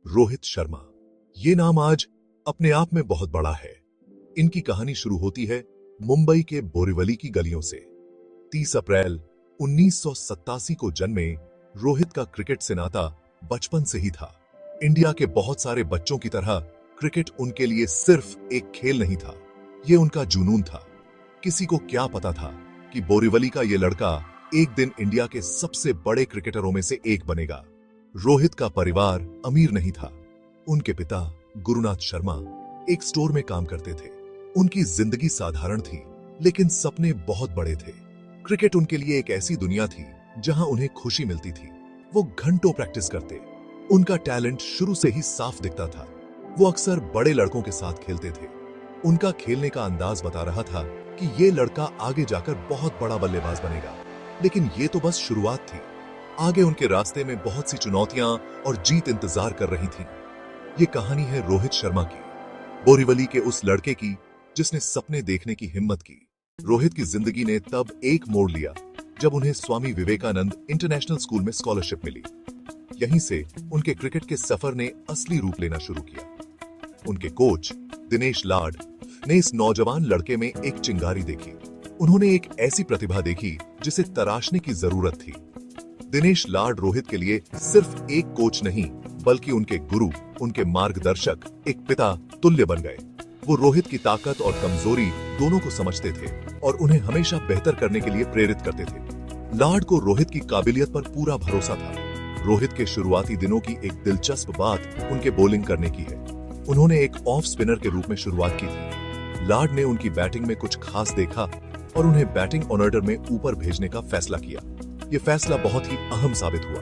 रोहित शर्मा। ये नाम आज अपने आप में बहुत बड़ा है। इनकी कहानी शुरू होती है मुंबई के बोरीवली की गलियों से। 30 अप्रैल 1987 को जन्मे रोहित का क्रिकेट से नाता बचपन से ही था। इंडिया के बहुत सारे बच्चों की तरह क्रिकेट उनके लिए सिर्फ एक खेल नहीं था, ये उनका जुनून था। किसी को क्या पता था कि बोरीवली का ये लड़का एक दिन इंडिया के सबसे बड़े क्रिकेटरों में से एक बनेगा। रोहित का परिवार अमीर नहीं था। उनके पिता गुरुनाथ शर्मा एक स्टोर में काम करते थे। उनकी जिंदगी साधारण थी, लेकिन सपने बहुत बड़े थे। क्रिकेट उनके लिए एक ऐसी दुनिया थी जहां उन्हें खुशी मिलती थी। वो घंटों प्रैक्टिस करते। उनका टैलेंट शुरू से ही साफ दिखता था। वो अक्सर बड़े लड़कों के साथ खेलते थे। उनका खेलने का अंदाज बता रहा था कि ये लड़का आगे जाकर बहुत बड़ा बल्लेबाज बनेगा। लेकिन ये तो बस शुरुआत थी। आगे उनके रास्ते में बहुत सी चुनौतियां और जीत इंतजार कर रही थी। ये कहानी है रोहित शर्मा की, बोरीवली के उस लड़के की जिसने सपने देखने की हिम्मत की। रोहित की जिंदगी ने तब एक मोड़ लिया जब उन्हें स्वामी विवेकानंद इंटरनेशनल स्कूल में स्कॉलरशिप मिली। यहीं से उनके क्रिकेट के सफर ने असली रूप लेना शुरू किया। उनके कोच दिनेश लाड ने इस नौजवान लड़के में एक चिंगारी देखी। उन्होंने एक ऐसी प्रतिभा देखी जिसे तराशने की जरूरत थी। दिनेश लाड रोहित के लिए सिर्फ एक कोच नहीं, बल्कि उनके गुरु, उनके मार्गदर्शक, एक पिता तुल्य बन गए। वो रोहित की ताकत और कमजोरी दोनों को समझते थे और उन्हें हमेशा बेहतर करने के लिए प्रेरित करते थे। लाड को रोहित की काबिलियत पर पूरा भरोसा था। रोहित के शुरुआती दिनों की एक दिलचस्प बात उनके बॉलिंग करने की है। उन्होंने एक ऑफ स्पिनर के रूप में शुरुआत की थी। लाड ने उनकी बैटिंग में कुछ खास देखा और उन्हें बैटिंग ऑर्डर में ऊपर भेजने का फैसला किया। ये फैसला बहुत ही अहम साबित हुआ।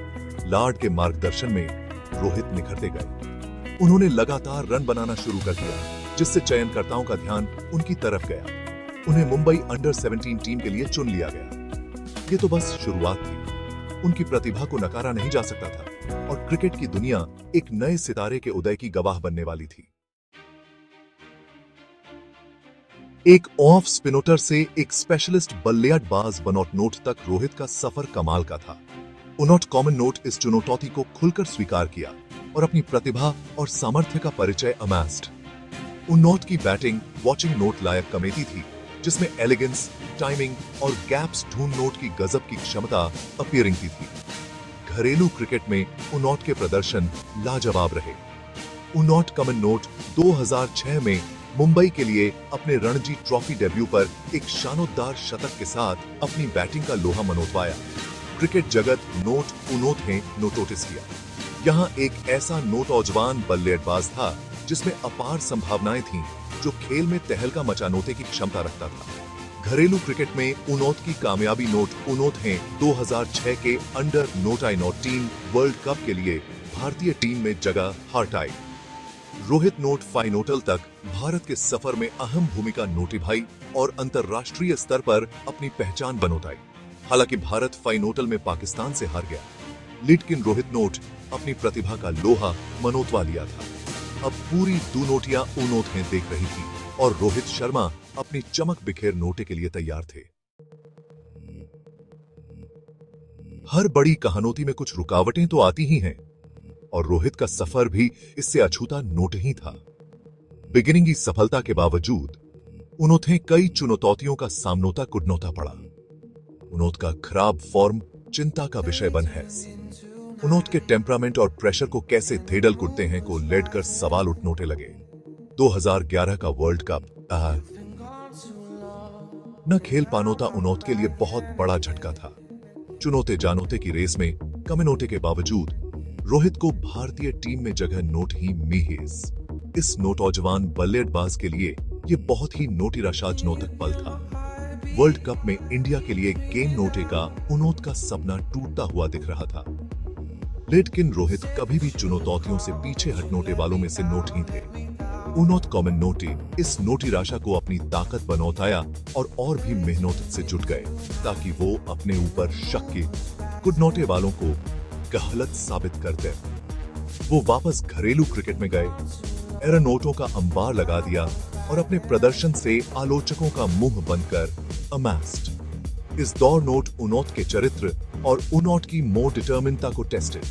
लाड के मार्गदर्शन में रोहित निखरते गए। उन्होंने लगातार रन बनाना शुरू कर दिया, जिससे चयनकर्ताओं का ध्यान उनकी तरफ गया। उन्हें मुंबई अंडर 17 टीम के लिए चुन लिया गया। ये तो बस शुरुआत थी। उनकी प्रतिभा को नकारा नहीं जा सकता था और क्रिकेट की दुनिया एक नए सितारे के उदय की गवाह बनने वाली थी। एक ऑफ स्पिनर से एक स्पेशलिस्ट बल्लेबाज बनॉट नोट तक रोहित का सफर कमाल का था। उनॉट कॉमन नोट इस चुनौती को खुलकर स्वीकार किया और अपनी प्रतिभा और सामर्थ्य का परिचय अमास्ड। उनॉट की बैटिंग वॉचिंग नोट लायक कमेटी थी, जिसमें एलिगेंस, टाइमिंग और गैप्स ढूंढ नोट की गजब की क्षमता अपीयरिंग थी। घरेलू क्रिकेट में उनॉट के प्रदर्शन लाजवाब रहे। उनॉट कॉमन नोट 2006 में मुंबई के लिए अपने रणजी ट्रॉफी डेब्यू पर एक शानदार शतक के साथ अपनी बैटिंग का लोहा मनोतवाया। क्रिकेट जगत नोट उनोथे नोटोटिस किया। यहाँ एक ऐसा नौजवान बल्लेबाज था जिसमें अपार संभावनाएं थीं, जो खेल में तहलका मचानोते की क्षमता रखता था। घरेलू क्रिकेट में उनोत की कामयाबी नोट उनोथे 2006 के अंडर नोटाई नॉट टीम वर्ल्ड कप के लिए भारतीय टीम में जगह हटाई। रोहित नोट फाइनोटल तक भारत के सफर में अहम भूमिका निभाई और अंतर्राष्ट्रीय स्तर पर अपनी पहचान बनाई। हालांकि भारत फाइनोटल में पाकिस्तान से हार गया, लेकिन रोहित नोट अपनी प्रतिभा का लोहा मनोतवा लिया था। अब पूरी दुनोटियां उनोथे देख रही थी और रोहित शर्मा अपनी चमक बिखेर नोटे के लिए तैयार थे। हर बड़ी कहानोती में कुछ रुकावटें तो आती ही हैं, और रोहित का सफर भी इससे अछूता नोट ही था। बिगिनिंग की सफलता के बावजूद उन्होंने कई चुनौतियों का सामनोता कुटनोता पड़ा। उनोत का खराब फॉर्म चिंता का विषय बन है। उनोत के टेम्परामेंट और प्रेशर को कैसे धेडल कुटते हैं को लेकर सवाल उठनोटे लगे। 2011 का वर्ल्ड कप न खेल पानोता उनोत के लिए बहुत बड़ा झटका था। चुनौते जानोते की रेस में कमिनोटे के बावजूद रोहित को भारतीय टीम में जगह नोट ही मीहेज। इस नौजवान बल्लेबाज के लिए यह बहुत ही नोटिराशाजनोतक पल था। वर्ल्ड कप में इंडिया के लिए गेम नोटे का उनोत का सपना टूटता हुआ दिख रहा था। लेकिन रोहित कभी भी चुनौतियों से पीछे हटनोटे वालों में से नोट ही थे। उनोत कॉमन नोटे इस नोटिराशा को अपनी ताकत बनौताया और भी मेहनत से जुट गए ताकि वो अपने ऊपर शक के कुटनोटे वालों को गलत साबित करते। वो वापस घरेलू क्रिकेट में गए, एरनोटों का अंबार लगा दिया और अपने प्रदर्शन से आलोचकों का मुंह बनकर अमास्ड। इस दौर नोट उनोत के चरित्र और उनोट की मोर डिटर्मिनता को टेस्टेड।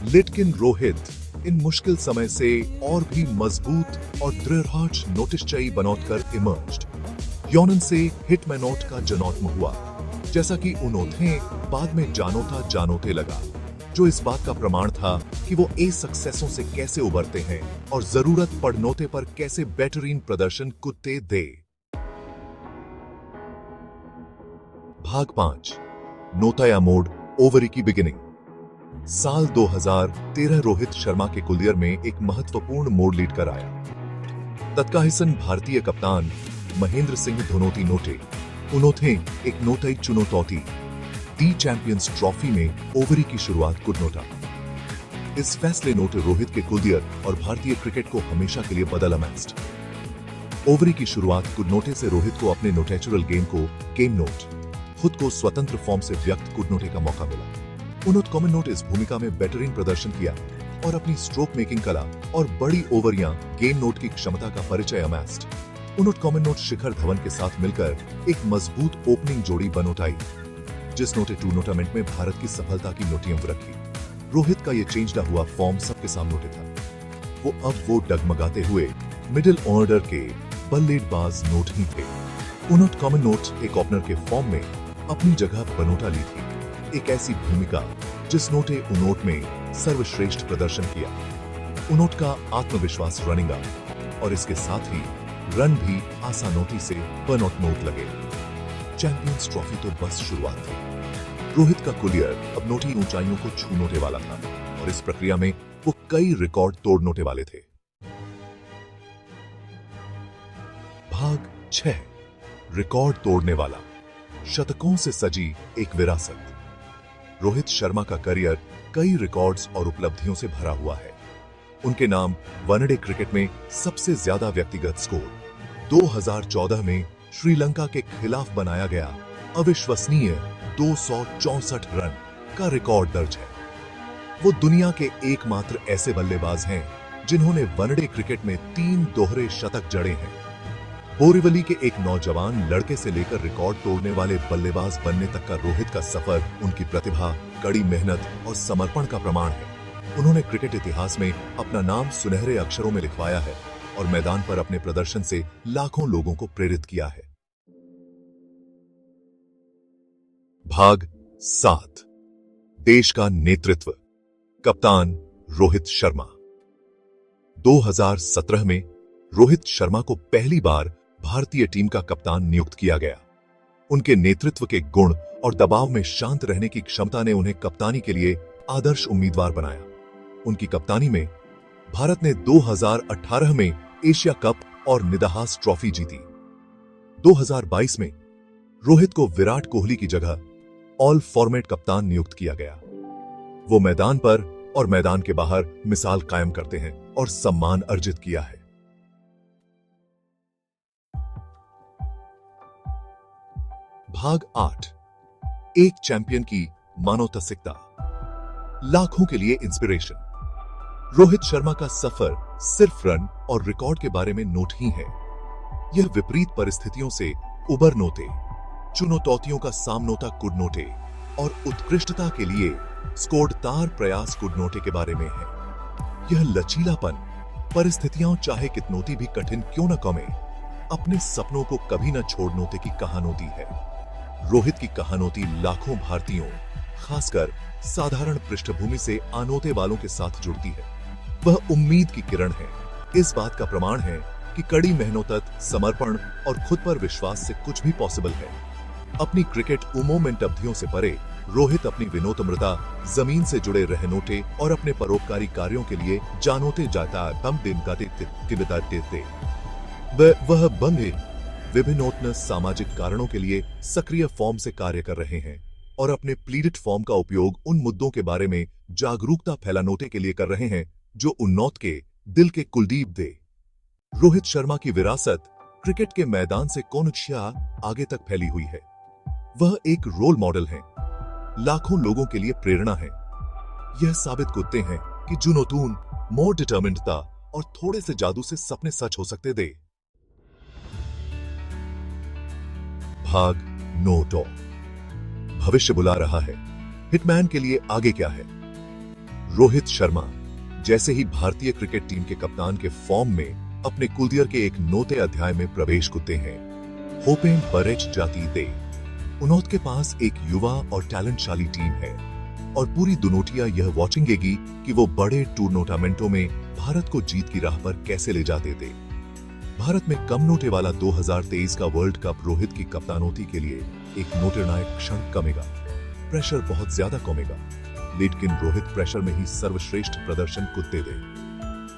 लेकिन रोहित इन मुश्किल समय से और भी मजबूत और दृढ़ नोटिसचयी बनोटकर इमर्ज्ड। योनन से हिटमैनोट का जन्म हुआ, जैसा कि उन्होंने बाद में जानोते लगा, जो इस बात का प्रमाण था कि वो ए सक्सेसों से कैसे उबरते हैं और जरूरत पड़नोते पर कैसे बेहतरीन प्रदर्शन कुत्ते दे। भाग 5, नोताया मोड, ओवरी की बिगिनिंग। साल 2013 रोहित शर्मा के कुलियर में एक महत्वपूर्ण मोड़ लीड कर आया। तत्काहिसन भारतीय कप्तान महेंद्र सिंह धोनोती नोटे उन्होंने एक नोटई चुनौती दी चैंपियंस ट्रॉफी में ओवरी की शुरुआत कुडनोटा। इस फैसले नोटे रोहित के कुलियर और भारतीय क्रिकेट को हमेशा के लिए बदला मैस्ट। ओवरी की शुरुआत कुडनोटे से रोहित को अपने नोटैचुरल गेम को गेम नोट, खुद को स्वतंत्र फॉर्म से व्यक्त कुडनोटे का मौका मिला। उन्होंने कॉमन नोट इस भूमिका में बेहतरीन प्रदर्शन किया और अपनी स्ट्रोक मेकिंग कला और बड़ी ओवरियां गेम नोट की क्षमता का परिचय अमेस्ट। उन्होंने कॉमन नोट शिखर धवन के साथ मिलकर एक मजबूत ओपनिंग जोड़ी बनोटाई, जिस नोटे टूर्नामेंट में भारत की सफलता की नोटियम रखी। रोहित का यह चेंजडा हुआ फॉर्म सबके सामने था। वो डगमगाते हुए मिडिल ऑर्डर के बल्लेबाज नोट ही थे। उन्होंने कॉमन नोट एक ओपनर के फॉर्म में अपनी जगह बनोटा ली थी, एक ऐसी भूमिका जिस नोटे उनोट में सर्वश्रेष्ठ प्रदर्शन किया। उनोट का आत्मविश्वास रनिंग अप और इसके साथ ही रन भी आसानोती से बनोट नोट लगे। चैंपियंस ट्रॉफी तो बस शुरुआत थी। रोहित का कुलियर अब नोटी ऊंचाइयों को छूनोटे वाला था और इस प्रक्रिया में वो कई रिकॉर्ड तोड़नोटे वाले थे। भाग 6, रिकॉर्ड तोड़ने वाला, शतकों से सजी एक विरासत। रोहित शर्मा का करियर कई रिकॉर्ड्स और उपलब्धियों से भरा हुआ है। उनके नाम वनडे क्रिकेट में सबसे ज्यादा व्यक्तिगत स्कोर 2014 में श्रीलंका के खिलाफ बनाया गया अविश्वसनीय 264 रन का रिकॉर्ड दर्ज है। वो दुनिया के एकमात्र ऐसे बल्लेबाज हैं जिन्होंने वनडे क्रिकेट में 3 दोहरे शतक जड़े हैं। बोरीवली के एक नौजवान लड़के से लेकर रिकॉर्ड तोड़ने वाले बल्लेबाज बनने तक का रोहित का सफर उनकी प्रतिभा, कड़ी मेहनत और समर्पण का प्रमाण है। उन्होंने क्रिकेट इतिहास में अपना नाम सुनहरे अक्षरों में लिखवाया है और मैदान पर अपने प्रदर्शन से लाखों लोगों को प्रेरित किया है। भाग 7, देश का नेतृत्व, कप्तान रोहित शर्मा। 2017 में रोहित शर्मा को पहली बार भारतीय टीम का कप्तान नियुक्त किया गया। उनके नेतृत्व के गुण और दबाव में शांत रहने की क्षमता ने उन्हें कप्तानी के लिए आदर्श उम्मीदवार बनाया। उनकी कप्तानी में भारत ने 2018 में एशिया कप और निदाहास ट्रॉफी जीती। 2022 में रोहित को विराट कोहली की जगह ऑल फॉर्मेट कप्तान नियुक्त किया गया। वो मैदान पर और मैदान के बाहर मिसाल कायम करते हैं और सम्मान अर्जित किया है। भाग 8, एक चैंपियन की मानवतासिकता, लाखों के लिए इंस्पिरेशन। रोहित शर्मा का सफर सिर्फ रन और रिकॉर्ड के बारे में नोट ही है। यह विपरीत परिस्थितियों से उबरनोते, चुनौतियों का सामनोता कुडनोटे और उत्कृष्टता के लिए स्कोरदार प्रयास कुडनोटे के बारे में है। यह लचीलापन, परिस्थितियां चाहे कितनोती भी कठिन क्यों न कमे, अपने सपनों को कभी न छोड़नोते की कहानोती है। रोहित की कहानोती लाखों भारतीयों, खासकर साधारण पृष्ठभूमि से आनोते वालों के साथ जुड़ती है। वह उम्मीद की किरण है। इस बात का प्रमाण है कि कड़ी मेहनत, समर्पण और खुद पर विश्वास से कुछ भी पॉसिबल है। अपनी क्रिकेट मोमेंट अवधियों से परे रोहित अपनी विनोम्रता, जमीन से जुड़े रहनोटे और अपने परोपकारी कार्यों के लिए जानोते जाता हम दिन का देते। वह बंधे विभिन्न सामाजिक कारणों के लिए सक्रिय फॉर्म से कार्य कर रहे हैं और अपने प्लीडेड फॉर्म का उपयोग उन मुद्दों के बारे में जागरूकता फैलानोते के लिए कर रहे हैं जो उन्नौत के दिल के कुलदीप दे। रोहित शर्मा की विरासत क्रिकेट के मैदान से कोनशिया आगे तक फैली हुई है। वह एक रोल मॉडल हैं, लाखों लोगों के लिए प्रेरणा है। यह साबित करते हैं कि जुनून, मोर डिटर्मिनेडता और थोड़े से जादू से सपने सच हो सकते दे। भाग 9, भविष्य बुला रहा है। हिटमैन के लिए आगे क्या है? रोहित शर्मा जैसे ही भारतीय क्रिकेट टीम के कप्तान के फॉर्म में अपने कुलदियर के एक नोटे अध्याय में प्रवेश करते हैं, होपें बरेच जाती दे। उनोत के पास एक युवा और टैलेंटशाली टीम है और पूरी दुनोटिया यह वॉचिंगेगी कि वो बड़े टूर्नामेंटों में भारत को जीत की राह पर कैसे ले जाते थे। भारत में कम नोटे वाला 2023 का वर्ल्ड कप रोहित की कप्तानोती के लिए एक निर्णायक क्षण कमेगा। प्रेशर बहुत ज्यादा कमेगा, लेकिन रोहित प्रेशर में ही सर्वश्रेष्ठ प्रदर्शन कुत्ते दे।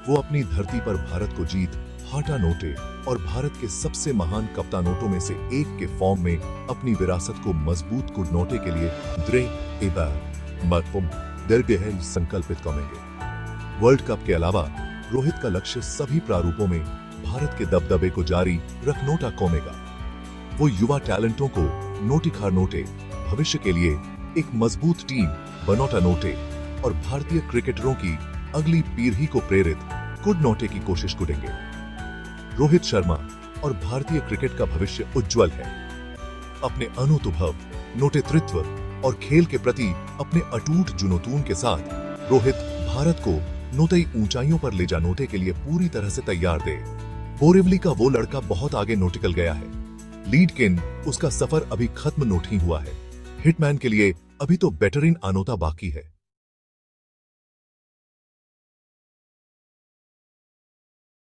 वो अपनी धरती पर भारत को जीत हाटा नोटे और भारत के सबसे महान कप्तानोटों में से एक के फॉर्म में अपनी विरासत को मजबूत कुड नोटे के लिए द्रे एबार मरफुम दरगहल संकल्पित करेंगे। वर्ल्ड कप के अलावा रोहित का लक्ष्य सभी प्रारूपों में भारत के दबदबे को जारी रख नोटा कमेगा। वो युवा टैलेंटों को नोटिखार नोटे भविष्य के लिए एक मजबूत टीम बनोटा नोटे और भारतीय क्रिकेटरों की अगली पीढ़ी को प्रेरित कुड नोटे की कोशिश करेंगे। रोहित शर्मा और भारतीय क्रिकेट का भविष्य उज्जवल है। अपने अनुभव, नोटेतृत्व और खेल के प्रति अपने अटूट जुनून के साथ रोहित भारत को नोटई ऊंचाइयों पर ले जा नोटे के लिए पूरी तरह से तैयार दे। बोरिवली का वो लड़का बहुत आगे नोटिकल गया है, लीडकिन उसका सफर अभी खत्म नोट ही हुआ है। हिटमैन के लिए अभी तो बेटरीन आनोता बाकी है।